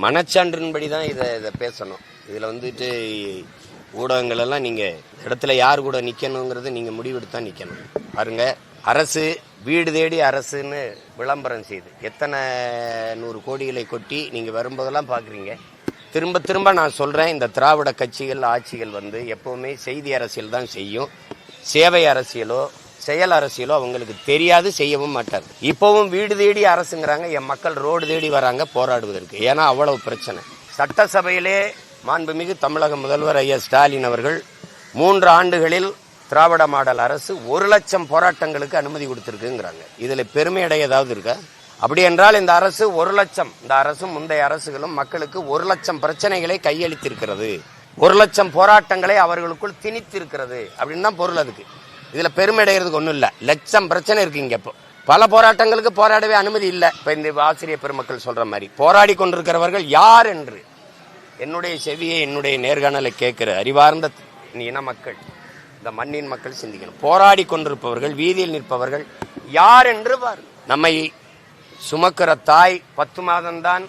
மனச்சான்றின்படி தான் இதை பேசணும். இதில் வந்துட்டு ஊடகங்கள் எல்லாம் நீங்கள் இடத்துல யார் கூட நிற்கணுங்கிறது நீங்கள் முடிவெடுத்தா நிற்கணும். பாருங்க, அரசு வீடு தேடி அரசுன்னு விளம்பரம் செய்து எத்தனை 100 கோடிகளை கொட்டி நீங்கள் வரும்போதெல்லாம் பார்க்குறீங்க. திரும்ப திரும்ப நான் சொல்கிறேன், இந்த திராவிட கட்சிகள் ஆட்சிகள் எப்போவுமே செய்தி அரசியல் தான் செய்யும். சேவை அரசியலோ செயல் அரசியலோ அவங்களுக்கு தெரியாது, செய்யவும் மாட்டார். இப்போவும் வீடு தேடி அரசுங்கிறாங்க. என் மக்கள் ரோடு தேடி வராங்க போராடுவதற்கு. ஏன்னா அவ்வளவு பிரச்சனை. சட்டசபையிலே மாண்புமிகு தமிழக முதல்வர் ஐயா ஸ்டாலின் அவர்கள் 3 ஆண்டுகளில் திராவிட மாடல் அரசு 1 லட்சம் போராட்டங்களுக்கு அனுமதி கொடுத்திருக்குங்கிறாங்க. இதுல பெருமை அடைய ஏதாவது இருக்கா? அப்படி என்றால் இந்த அரசு 1 லட்சம், இந்த அரசும் முந்தைய அரசுகளும் மக்களுக்கு 1 லட்சம் பிரச்சனைகளை கையளித்திருக்கிறது, 1 லட்சம் போராட்டங்களை அவர்களுக்குள் திணித்திருக்கிறது அப்படின்னு தான் பொருள். அதுக்கு இதுல பெருமை அடைகிறதுக்கு ஒன்றும் இல்லை. லட்சம் பிரச்சனை இருக்கு இங்க. இப்போ பல போராட்டங்களுக்கு போராடவே அனுமதி இல்லை. இப்போ இந்த ஆசிரியர் பெருமக்கள் சொல்ற மாதிரி போராடி கொண்டிருக்கிறவர்கள் யார் என்று என்னுடைய செவியை, என்னுடைய நேர்காணலை கேட்கிற அறிவார்ந்த இன மக்கள், இந்த மண்ணின் மக்கள் சிந்திக்கணும். போராடி கொண்டிருப்பவர்கள், வீதியில் நிற்பவர்கள் யார் என்று பாரு. நம்மை சுமக்கிற தாய் 10 மாதம்தான்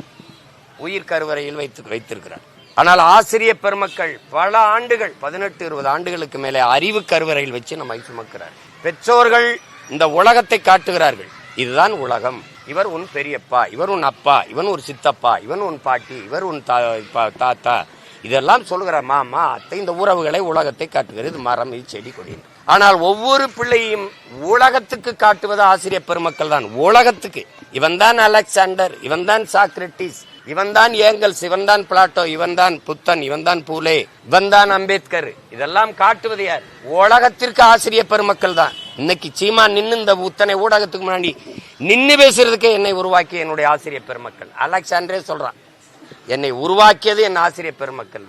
உயிர் கருவறையில் வைத்திருக்கிறார். ஆனால் ஆசிரியர் பெருமக்கள் பல ஆண்டுகள், 18-20 ஆண்டுகளுக்கு மேலே அறிவு கருவறையில் வச்சு நம்மை சுமக்கிறார். பெற்றோர்கள் இந்த உலகத்தை காட்டுகிறார்கள். இதுதான் உலகம், இவர் உன் பெரியப்பா, இவர் உன் அப்பா, இவன் ஒரு சித்தப்பா, இவன் உன் பாட்டி, இவர் உன் தாத்தா, இதெல்லாம் சொல்லுகிற மாமா அத்தை. இந்த உறவுகளை உலகத்தை காட்டுகிறது. மரம், செடி, கொடி. ஆனால் ஒவ்வொரு பிள்ளையும் உலகத்துக்கு காட்டுவது ஆசிரியர் பெருமக்கள் தான். உலகத்துக்கு இவன் தான் அலெக்சாண்டர், இவன் தான் சாக்ரட்டிஸ், இவன் தான் ஏங்கல்ஸ், இவன் தான் பிளாட்டோ, இவன் தான் புத்தன், இவன் தான் பூலே, இவன் தான் அம்பேத்கர். இதெல்லாம் காட்டுவது யார்? உலகத்திற்கு ஆசிரியர் பெருமக்கள் தான். இன்னைக்கு சீமா நின்று இந்த உத்தனை ஊடகத்துக்கு முன்னாடி நின்று பேசுறதுக்கே என்னை உருவாக்கிய என்னுடைய ஆசிரியர் பெருமக்கள். அலெக்சாண்டரே சொல்றான், என்னை உருவாக்கியது என் ஆசிரியர் பெருமக்கள்.